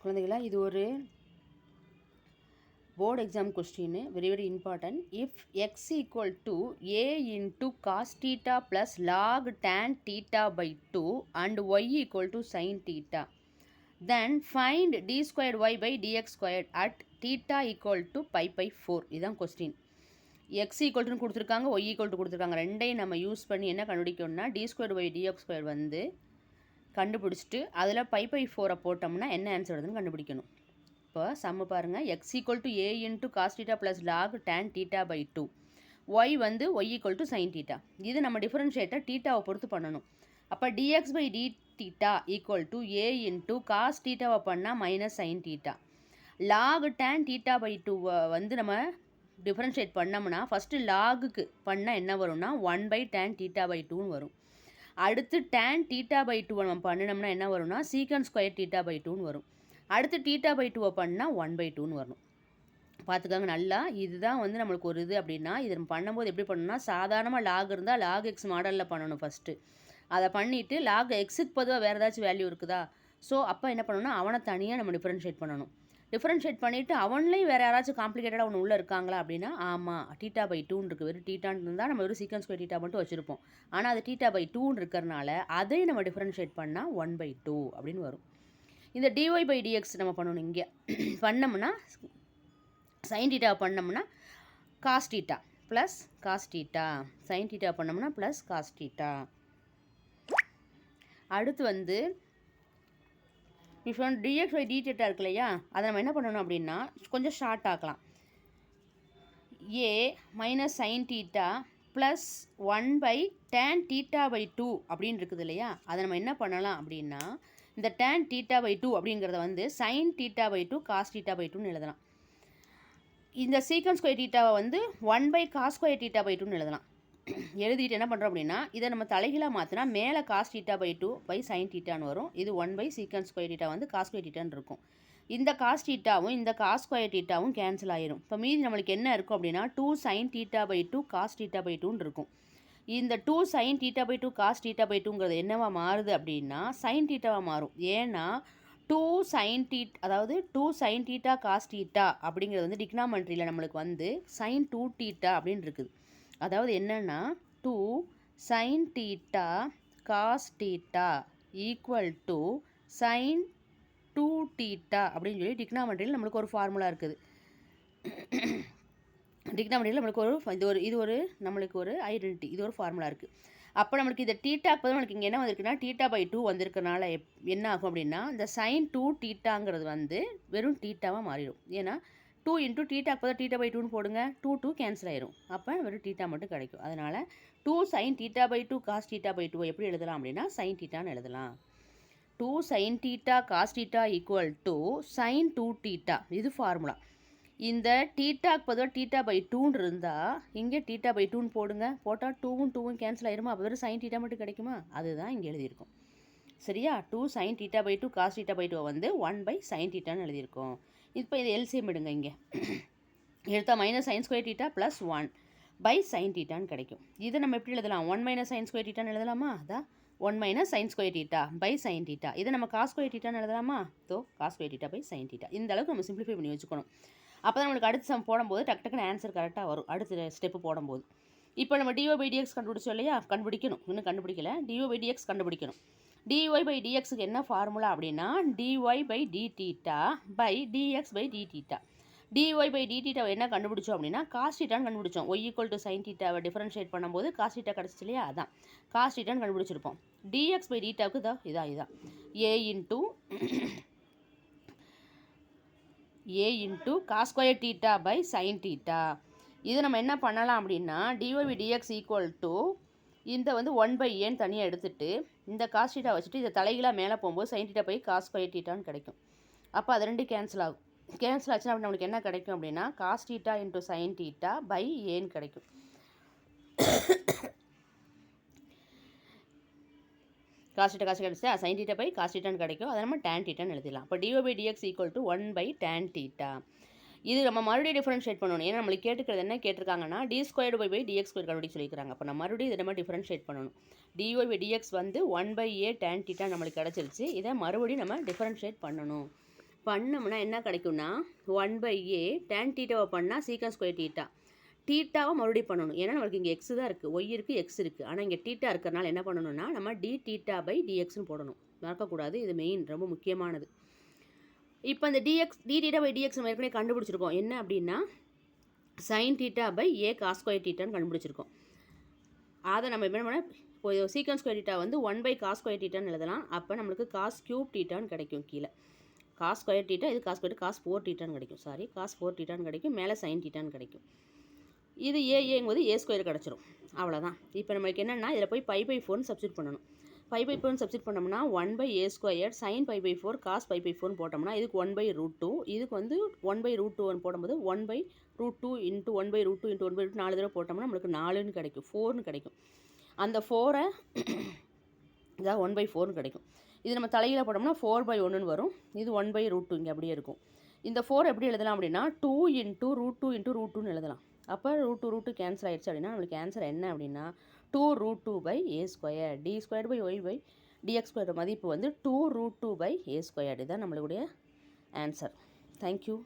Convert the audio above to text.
குழந்தைகளா, இது ஒரு board exam question, very important. If x equal to a into cos theta plus log tan theta by 2 and y equal to sin theta, then find d squared y by dx squared at theta equal to pi by 4. இதுதான் question. x equal to கொடுத்துருக்காங்க, y equal to கொடுத்துருக்காங்க. ரெண்டையும் நம்ம use பண்ணி என்ன கண்டுபிடிக்கணும்னா d squared by dx squared வந்து கண்டுபிடிச்சிட்டு அதில் பை பை 4 போட்டோம்னா என்ன ஆன்சர் வருதுன்னு கண்டுபிடிக்கணும். இப்போ சம்ம பாருங்கள், x equal to a into cos theta plus log tan theta by 2, y வந்து y equal to sin theta. இது நம்ம டிஃபரன்ஷியேட்டை தீட்டாவை பொறுத்து பண்ணணும். அப்போ dx by d theta equal to a into cos thetaவை பண்ணால் minus sin theta. log tan theta by 2 வந்து நம்ம டிஃபரன்ஷியேட் பண்ணோம்னா ஃபஸ்ட்டு லாகுக்கு பண்ணால் என்ன வரும்னா 1 by tan theta by 2ன்னு வரும். அடுத்து tan theta by 2 நம்ம பண்ணினோம்னா என்ன வரும்னா சீக்கன் ஸ்கொயர் theta by 2ன்னு வரும். அடுத்து theta by 2 பண்ணால் 1 by 2ன்னு வரணும். பார்த்துக்காங்க நல்லா. இதுதான் வந்து நம்மளுக்கு ஒரு இது அப்படின்னா இது நம்ம பண்ணும்போது எப்படி பண்ணணும்னா சாதாரணமாக லாக் இருந்தால் லாக் எக்ஸ் மாடலில் பண்ணணும் ஃபஸ்ட்டு. அதை பண்ணிவிட்டு லாக் எக்ஸுக்கு பொதுவாக வேறு ஏதாச்சும் வேல்யூ இருக்குதா, ஸோ அப்போ என்ன பண்ணணும்னா அவனை தனியாக நம்ம டிஃபரன்ஷியேட் பண்ணணும். டிஃபரன்ஷியேட் பண்ணிவிட்டு அவன்லேயும் வேறு யாராச்சும் காம்ப்ளிகேட்டடாக ஒன்று உள்ளே இருக்காங்களா அப்படின்னா ஆமாம் theta by 2ன்னு இருக்குது. வெறும் டீட்டான்னு இருந்தால் நம்ம வெறும் சீக்கன் ஸ்கொயர் theta மட்டும் வச்சுருப்போம். ஆனால் அது theta by 2ன்னு இருக்கிறனால அதையும் நம்ம டிஃபரன்ஷியேட் பண்ணால் 1 by 2 அப்படின்னு வரும். இந்த dy by dx நம்ம பண்ணணும். இங்கே பண்ணோம்னா sin theta பண்ணோம்னா cos theta plus cos theta, sin theta பண்ணோம்னா ப்ளஸ் cos theta. அடுத்து வந்து இப்போ dx by d theta இருக்கு இல்லையா, அதை நம்ம என்ன பண்ணணும் அப்படின்னா கொஞ்சம் ஷார்ட் ஆக்கலாம். a minus sin theta plus 1 by tan theta by 2 அப்படின்னு இருக்குது இல்லையா, அதை நம்ம என்ன பண்ணலாம் அப்படின்னா இந்த tan theta by 2 அப்படிங்கிறத வந்து sin theta by 2 cos theta by 2ன்னு எழுதலாம். இந்த சீக்கன் ஸ்கொயர் thetaவை வந்து 1 by cos square theta by 2ன்னு எழுதலாம். எழுதிட்டு என்ன பண்ணுறோம் அப்படின்னா இதை நம்ம தலைகீழாக மாற்றினா மேலே cos theta by 2 by sin thetaன்னு வரும். இது 1 by சீக்கன் ஸ்கொயர் theta வந்து cos square thetaன்னு இருக்கும். இந்த cos thetaவும் இந்த cos square thetaவும் கேன்சல் ஆயிரும். இப்போ மீதி நம்மளுக்கு என்ன இருக்கும் அப்படின்னா 2 sin theta by 2 cos theta by 2ன்னு இருக்கும். இந்த 2 sin theta by 2 cos theta by 2ங்கிறது என்னவா மாறுது அப்படின்னா sin thetaவாக மாறும். ஏன்னா 2 sin theta, அதாவது 2 sin theta cos theta அப்படிங்கிறது வந்து டிக்னாமெண்ட்ரியில் நம்மளுக்கு வந்து sin 2 theta அப்படின்னு இருக்குது. அதாவது என்னென்னா 2 sin theta cos theta equal to sin 2 theta அப்படின்னு சொல்லி டிக்னாமெண்ட்ரியில் நம்மளுக்கு ஒரு ஃபார்முலா இருக்குது. டிக்னாமெண்ட்ரியில் நம்மளுக்கு இது ஒரு நம்மளுக்கு ஒரு ஐடென்டிட்டி, இது ஒரு ஃபார்முலா இருக்குது. அப்போ நம்மளுக்கு இந்த டீட்டாக்கு பதில் நம்மளுக்கு இங்கே என்ன வந்திருக்குன்னா theta by 2 வந்திருக்கனால என்ன ஆகும் அப்படின்னா இந்த sin 2 thetaங்கிறது வந்து வெறும் டீட்டாவாக மாறிடும். ஏன்னா 2 இன்ட்டு டீட்டாக்கு பதில் theta by 2ன்னு போடுங்க, 2 கேன்சல் ஆயிரும். அப்போ வெறும் டீட்டா மட்டும் கிடைக்கும். அதனால் 2 sin theta by 2 cos theta by 2 எப்படி எழுதலாம் அப்படின்னா sin thetaன்னு எழுதலாம். 2 sin theta cos theta equal to sin 2 theta, இது ஃபார்முலா. இந்த டீட்டாக்கு பதிலாக theta by 2ன்னு இருந்தால் இங்கே theta by 2ன்னு போடுங்க, போட்டால் 2வும் கேன்சல் ஆயிருமா, அப்போ வெறும் sin theta மட்டும் கிடைக்குமா, அதுதான் இங்கே எழுதியிருக்கும். சரியா, 2 sin theta by 2 cos theta by 2 வந்து 1 by sin thetaன்னு எழுதியிருக்கோம். இப்போ இதை எல்சிஎம் எடுங்க. இங்கே எடுத்தால் minus sin square theta plus 1 by sin thetaன்னு கிடைக்கும். இதை நம்ம எப்படி எழுதலாம், 1 மைனஸ் sin square thetaன்னு எழுதலாமா, அதான் 1 minus sin square theta by sin theta. இதை நம்ம cos square thetaன்னு எழுதலாமா, cos square theta by sin theta. இந்த அளவுக்கு நம்ம சிம்பிளிஃபை பண்ணி வச்சுக்கணும். அப்போ தான் நம்மளுக்கு அடுத்து சம் போடும்போது டக்குன்னு ஆன்சர் கரெக்டாக வரும். அடுத்த ஸ்டெப்பு போடும்போது இப்போ நம்ம dy by dx கண்டுபிடிச்சோம் இல்லையா, கண்டுபிடிக்கணும், இன்னும் கண்டுபிடிக்கல. dy by dx கண்டுபிடிக்கணும். dy by dxக்கு என்ன ஃபார்முலா அப்படின்னா dy by d theta by dx by d theta. dy by d theta என்ன கண்டுபிடிச்சோம் அப்படின்னா cos thetaன்னு கண்டுபிடிச்சோம். y equal to sin thetaவை டிஃபரன்ஷியேட் பண்ணும்போது cos theta கிடச்சிச்சு இல்லையா, அதான் cos thetaன்னு கண்டுபிடிச்சிருப்போம். dx by detaவுக்கு இதான் a into cos square theta by sin theta. இது நம்ம என்ன பண்ணலாம் அப்படின்னா dy by dx equal to இந்த வந்து 1 by ஏன்னு தனியாக எடுத்துகிட்டு இந்த cos theta வச்சுட்டு இதை தலைகீழாக மேலே போகும்போது sin theta by cos square thetaன்னு கிடைக்கும். அப்போ அது ரெண்டு கேன்சல் ஆகும். கேன்சல் ஆச்சுன்னா அப்படி நம்மளுக்கு என்ன கிடைக்கும் அப்படின்னா cos theta into sin theta by ஏன்னு கிடைக்கும். cos theta கிடச்சா sin theta by cos thetaன்னு கிடைக்கும். அதை நம்ம tan thetaன்னு எழுதிடலாம். இப்போ dy by dx equal to 1 by tan theta. இது நம்ம மறுபடியும் டிஃபரன்ஷியேட் பண்ணணும். ஏன்னா நம்மளுக்கு கேட்டுக்கிறது என்ன கேட்டிருக்காங்கன்னா d squared by dx square கண்டுபிடிச்சு சொல்லியிருக்காங்க. அப்போ நம்ம மறுபடியும் இதை நம்ம டிஃபரன்ஷியேட் பண்ணணும். dy by dx வந்து 1 by a tan theta நம்மளுக்கு கிடச்சிருச்சு. இதை மறுபடியும் நம்ம டிஃபரன்ஷியேட் பண்ணணும். பண்ணோம்னா என்ன கிடைக்கும்னா 1/a tan தீட்டாவை பண்ணால் சீக்கன் ஸ்கொயர் தீட்டா. தீட்டாவை மறுபடியும் பண்ணணும், ஏன்னா நம்மளுக்கு இங்கே எக்ஸ் தான் இருக்குது, ஒய் இருக்குது, எக்ஸ் இருக்குது. ஆனால் இங்கே தீட்டா இருக்கிறனால என்ன பண்ணணும்னா நம்ம டி தீட்டா பை டிஎக்ஸ்னு போடணும். மறக்கக்கூடாது, இது மெயின், ரொம்ப முக்கியமானது. இப்போ இந்த டி தீட்டா பை டிஎக்ஸ் நம்ம ஏற்கனவே கண்டுபிடிச்சிருக்கோம். என்ன அப்படின்னா sine theta by a cos square தீட்டான்னு கண்டுபிடிச்சிருக்கோம். அதை நம்ம என்ன பண்ண, இப்போ சீக்கன் ஸ்கொயர் தீட்டா வந்து 1/cos ஸ்கொயர் தீட்டான்னு எழுதலாம். அப்போ நம்மளுக்கு காஸ் கியூப் தீட்டான்னு கிடைக்கும். கீழே காஸ் ஸ்கொயர் தீட்டா, இது காஸ் ஸ்கொயர் காஸ் 4 தீட்டான்னு கிடைக்கும். சாரி, காஸ் 4 தீட்டான்னு கிடைக்கும். மேலே சைன் தீட்டான்னு கிடைக்கும். இது ஏங்கும்போது ஏ ஸ்கொயர் கிடச்சிரும். அவ்வளோதான். இப்போ நம்மளுக்கு என்னென்னா இதில் போய் π/4 சப்ஸ்டியூட் பண்ணணும். 5/4 சப்ஸ்டியூட் பண்ணோம்னா 1/a² sin π/4 cos π/4 போட்டோம்னா இதுக்கு 1/√2, இதுக்கு வந்து 1/√2 போடும்போது 1/√2 × 1/√2 × 1/2 4 தடவை போட்டோம்னா நம்மளுக்கு 4ன்னு கிடைக்கும், 4ன்னு கிடைக்கும். அந்த 4ஐ இதாக 1/4ன்னு கிடைக்கும். இது நம்ம தலையில் போட்டோம்னா 4/1ன்னு வரும். இது 1/√2 இங்கே அப்படியே இருக்கும். இந்த 4 எப்படி எழுதலாம் அப்படின்னா 2 × √2 × √2ன்னு எழுதலாம். அப்போ √2 கேன்சல் ஆகிடுச்சு அப்படின்னா நம்மளுக்கு ஆன்சர் என்ன அப்படின்னா 2√2/a². d²/y/dx² மதிப்பு வந்து 2√2/a². இதுதான் நம்மளுடைய ஆன்சர். தேங்க்யூ.